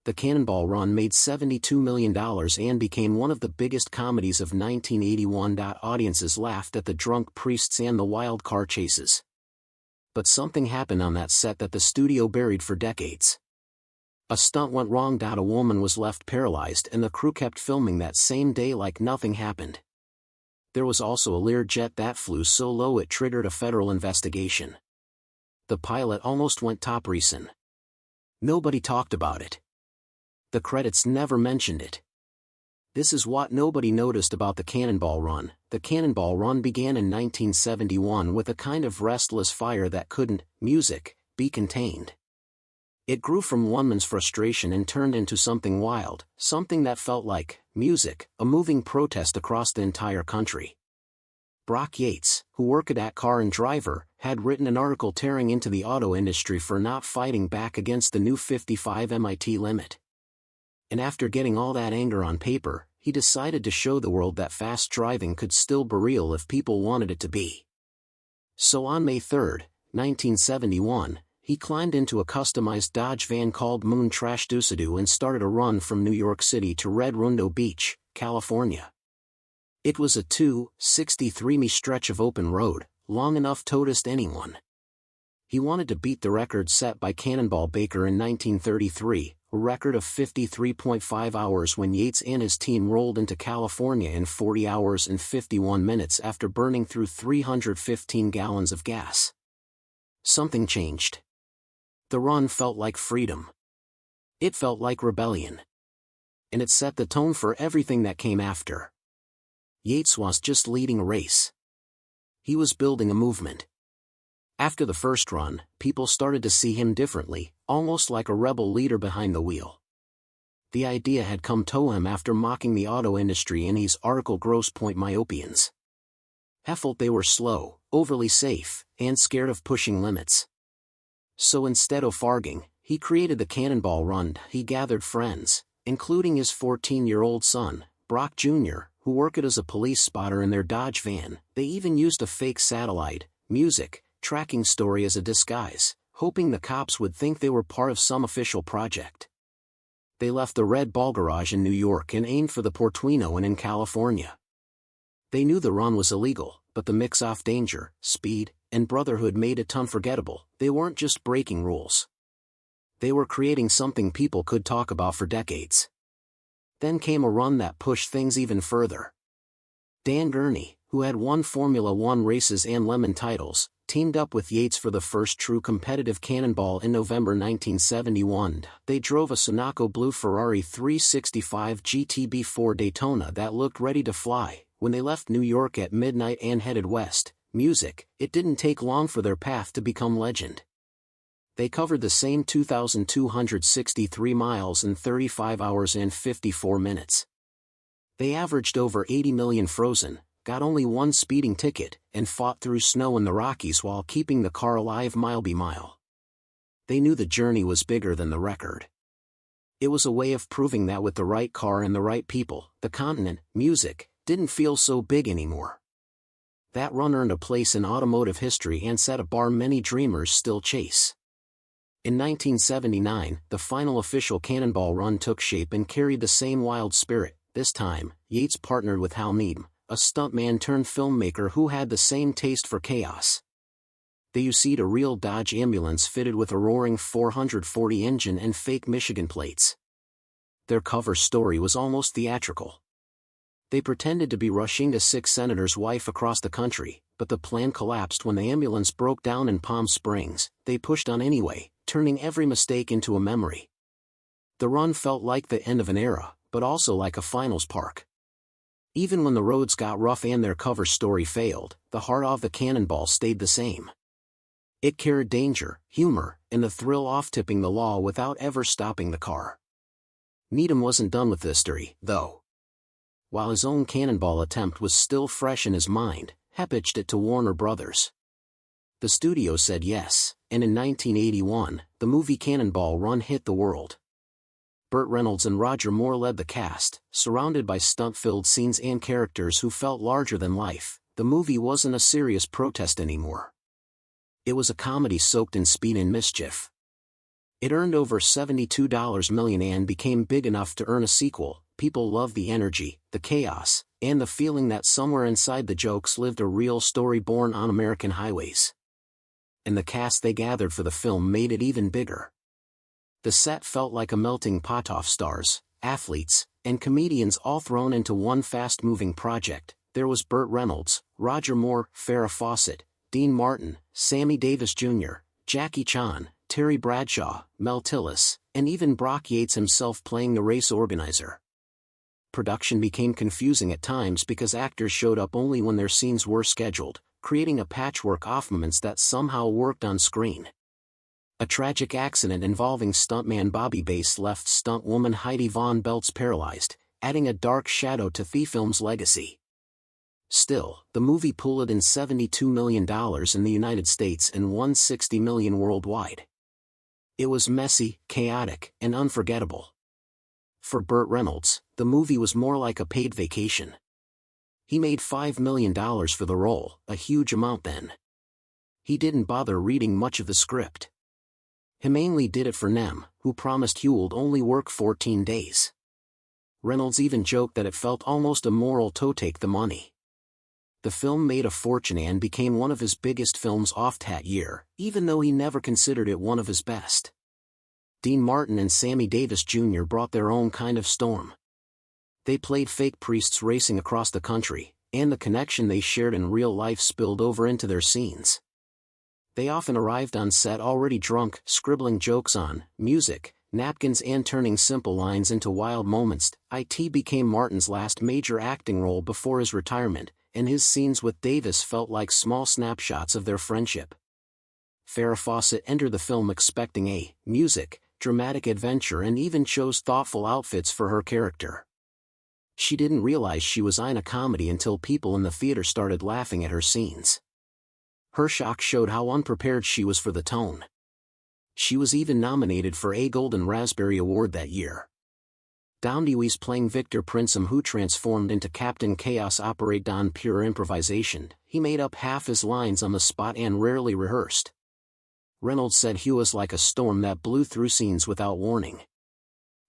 The Cannonball Run made $72 million and became one of the biggest comedies of 1981. Audiences laughed at the drunk priests and the wild car chases. But something happened on that set that the studio buried for decades. A stunt went wrong. A woman was left paralyzed and the crew kept filming that same day like nothing happened. There was also a Lear jet that flew so low it triggered a federal investigation. The pilot almost went top reason. Nobody talked about it. The credits never mentioned it. This is what nobody noticed about the Cannonball Run. The Cannonball Run began in 1971 with a kind of restless fire that couldn't, music, be contained. It grew from one man's frustration and turned into something wild, something that felt like, music, a moving protest across the entire country. Brock Yates, who worked at Car and Driver, had written an article tearing into the auto industry for not fighting back against the new 55 MIT limit. And after getting all that anger on paper, he decided to show the world that fast driving could still be real if people wanted it to be. So on May 3, 1971, he climbed into a customized Dodge van called Moon Trash Deucedo and started a run from New York City to Red Rondo Beach, California. It was a 263-mi stretch of open road, long enough to toast anyone. He wanted to beat the record set by Cannonball Baker in 1933, a record of 53.5 hours when Yates and his team rolled into California in 40 hours and 51 minutes after burning through 315 gallons of gas. Something changed. The run felt like freedom. It felt like rebellion. And it set the tone for everything that came after. Yates was just leading a race. He was building a movement. After the first run, people started to see him differently, almost like a rebel leader behind the wheel. The idea had come to him after mocking the auto industry in his article Grosse Pointe Myopians. He felt they were slow, overly safe, and scared of pushing limits. So instead of farging, he created the Cannonball Run. He gathered friends, including his 14-year-old son, Brock Jr., who worked as a police spotter in their Dodge van. They even used a fake satellite, music, tracking story as a disguise, hoping the cops would think they were part of some official project. They left the Red Ball Garage in New York and aimed for the Portofino Inn in California. They knew the run was illegal, but the mix of danger, speed, and brotherhood made it unforgettable. They weren't just breaking rules. They were creating something people could talk about for decades. Then came a run that pushed things even further. Dan Gurney, who had won Formula One races and Lemon titles, teamed up with Yates for the first true competitive Cannonball in November 1971. They drove a Sunoco blue Ferrari 365 GT before Daytona that looked ready to fly. When they left New York at midnight and headed west, music, it didn't take long for their path to become legend. They covered the same 2,263 miles in 35 hours and 54 minutes. They averaged over 80 million frozen, got only one speeding ticket, and fought through snow in the Rockies while keeping the car alive mile by mile. They knew the journey was bigger than the record. It was a way of proving that with the right car and the right people, the continent, music, didn't feel so big anymore. That run earned a place in automotive history and set a bar many dreamers still chase. In 1979, the final official Cannonball Run took shape and carried the same wild spirit. This time, Yates partnered with Hal Needham, a stuntman turned filmmaker who had the same taste for chaos. They used a real Dodge ambulance fitted with a roaring 440 engine and fake Michigan plates. Their cover story was almost theatrical. They pretended to be rushing to sick senator's wife across the country, but the plan collapsed when the ambulance broke down in Palm Springs. They pushed on anyway, turning every mistake into a memory. The run felt like the end of an era, but also like a finals park. Even when the roads got rough and their cover story failed, the heart of the Cannonball stayed the same. It carried danger, humor, and the thrill of tipping the law without ever stopping the car. Needham wasn't done with history, though. While his own Cannonball attempt was still fresh in his mind, he pitched it to Warner Brothers. The studio said yes, and in 1981, the movie Cannonball Run hit the world. Burt Reynolds and Roger Moore led the cast, surrounded by stunt-filled scenes and characters who felt larger than life. The movie wasn't a serious protest anymore. It was a comedy soaked in speed and mischief. It earned over $72 million and became big enough to earn a sequel. People love the energy, the chaos, and the feeling that somewhere inside the jokes lived a real story born on American highways. And the cast they gathered for the film made it even bigger. The set felt like a melting pot of stars, athletes, and comedians all thrown into one fast-moving project. There was Burt Reynolds, Roger Moore, Farrah Fawcett, Dean Martin, Sammy Davis Jr., Jackie Chan, Terry Bradshaw, Mel Tillis, and even Brock Yates himself playing the race organizer. Production became confusing at times because actors showed up only when their scenes were scheduled, creating a patchwork of moments that somehow worked on screen. A tragic accident involving stuntman Bobby Bass left stuntwoman Heidi Von Beltz paralyzed, adding a dark shadow to the film's legacy. Still, the movie pulled in $72 million in the United States and $160 million worldwide. It was messy, chaotic, and unforgettable. For Burt Reynolds, the movie was more like a paid vacation. He made $5 million for the role, a huge amount then. He didn't bother reading much of the script. He mainly did it for Nem, who promised he would only work 14 days. Reynolds even joked that it felt almost immoral to take the money. The film made a fortune and became one of his biggest films of that year, even though he never considered it one of his best. Dean Martin and Sammy Davis Jr. brought their own kind of storm. They played fake priests racing across the country, and the connection they shared in real life spilled over into their scenes. They often arrived on set already drunk, scribbling jokes on music, napkins and turning simple lines into wild moments. It became Martin's last major acting role before his retirement, and his scenes with Davis felt like small snapshots of their friendship. Farrah Fawcett entered the film expecting a music, dramatic adventure and even chose thoughtful outfits for her character. She didn't realize she was in a comedy until people in the theater started laughing at her scenes. Her shock showed how unprepared she was for the tone. She was even nominated for a Golden Raspberry Award that year. Don Dewey's playing Victor Princem, who transformed into Captain Chaos, operated on pure improvisation. He made up half his lines on the spot and rarely rehearsed. Reynolds said he was like a storm that blew through scenes without warning.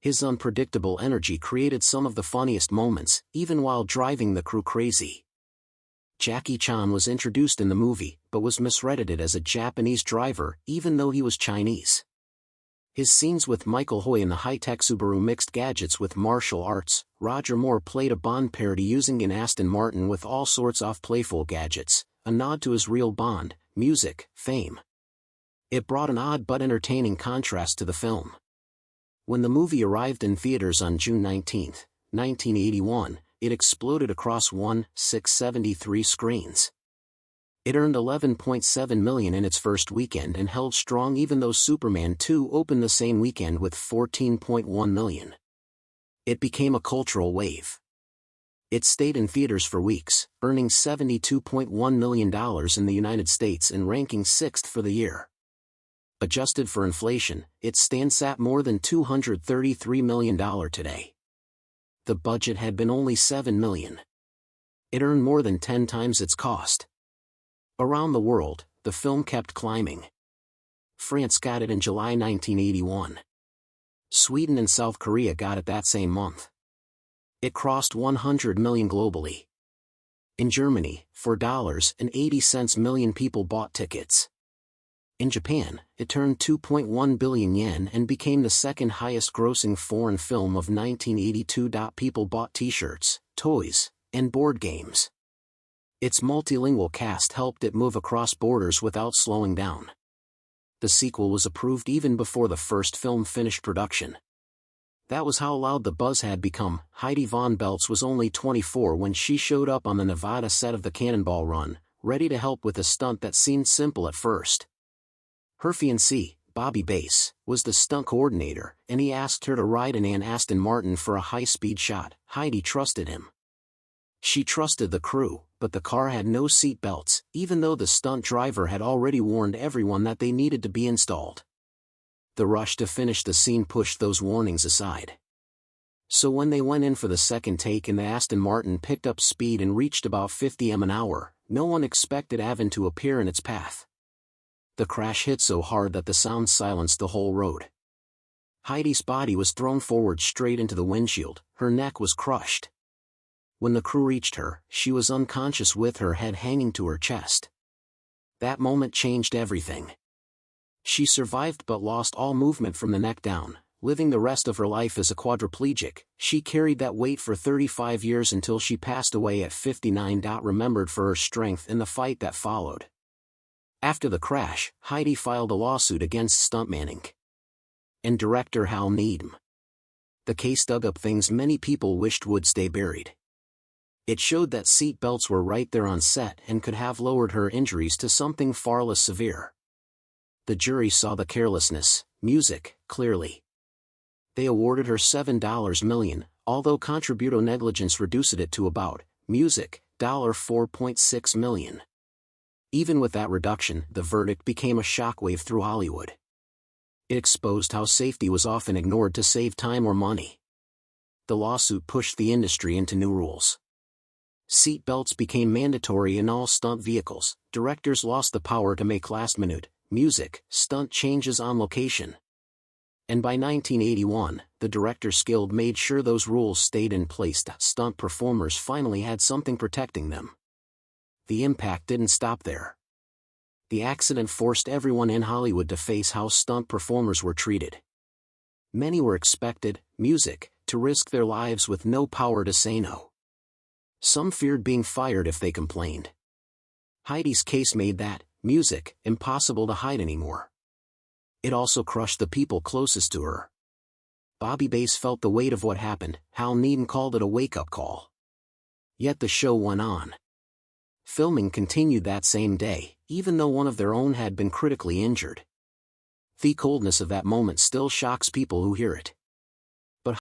His unpredictable energy created some of the funniest moments, even while driving the crew crazy. Jackie Chan was introduced in the movie, but was miscredited as a Japanese driver, even though he was Chinese. His scenes with Michael Hoy in the high-tech Subaru mixed gadgets with martial arts. Roger Moore played a Bond parody using an Aston Martin with all sorts of playful gadgets, a nod to his real Bond, music, fame. It brought an odd but entertaining contrast to the film. When the movie arrived in theaters on June 19, 1981, it exploded across 1,673 screens. It earned $11.7 million in its first weekend and held strong even though Superman 2 opened the same weekend with $14.1 million. It became a cultural wave. It stayed in theaters for weeks, earning $72.1 million in the United States and ranking 6th for the year. Adjusted for inflation, it stands at more than $233 million today. The budget had been only $7 million. It earned more than 10 times its cost. Around the world, the film kept climbing. France got it in July 1981. Sweden and South Korea got it that same month. It crossed 100 million globally. In Germany, for $0.80 million people bought tickets. In Japan, it turned 2.1 billion yen and became the second highest grossing foreign film of 1982. People bought t-shirts, toys, and board games. Its multilingual cast helped it move across borders without slowing down. The sequel was approved even before the first film finished production. That was how loud the buzz had become. Heidi Von Beltz was only 24 when she showed up on the Nevada set of the Cannonball Run, ready to help with a stunt that seemed simple at first. Her fiancé, Bobby Bass, was the stunt coordinator, and he asked her to ride in an Aston Martin for a high-speed shot. Heidi trusted him. She trusted the crew, but the car had no seat belts, even though the stunt driver had already warned everyone that they needed to be installed. The rush to finish the scene pushed those warnings aside. So when they went in for the second take and the Aston Martin picked up speed and reached about 50 mph an hour, no one expected Avon to appear in its path. The crash hit so hard that the sound silenced the whole road. Heidi's body was thrown forward straight into the windshield, her neck was crushed. When the crew reached her, she was unconscious with her head hanging to her chest. That moment changed everything. She survived but lost all movement from the neck down, living the rest of her life as a quadriplegic. She carried that weight for 35 years until she passed away at 59. Remembered for her strength in the fight that followed. After the crash, Heidi filed a lawsuit against Stuntman Inc. and director Hal Needham. The case dug up things many people wished would stay buried. It showed that seat belts were right there on set and could have lowered her injuries to something far less severe. The jury saw the carelessness, music, clearly. They awarded her $7 million, although contributo negligence reduced it to about, music, $4.6 million. Even with that reduction, the verdict became a shockwave through Hollywood. It exposed how safety was often ignored to save time or money. The lawsuit pushed the industry into new rules. Seat belts became mandatory in all stunt vehicles. Directors lost the power to make last-minute, music, stunt changes on location. And by 1981, the Directors Guild made sure those rules stayed in place. Stunt performers finally had something protecting them. The impact didn't stop there. The accident forced everyone in Hollywood to face how stunt performers were treated. Many were expected, music, to risk their lives with no power to say no. Some feared being fired if they complained. Heidi's case made that, music, impossible to hide anymore. It also crushed the people closest to her. Bobby Bass felt the weight of what happened. Hal Needham called it a wake-up call. Yet the show went on. Filming continued that same day, even though one of their own had been critically injured. The coldness of that moment still shocks people who hear it.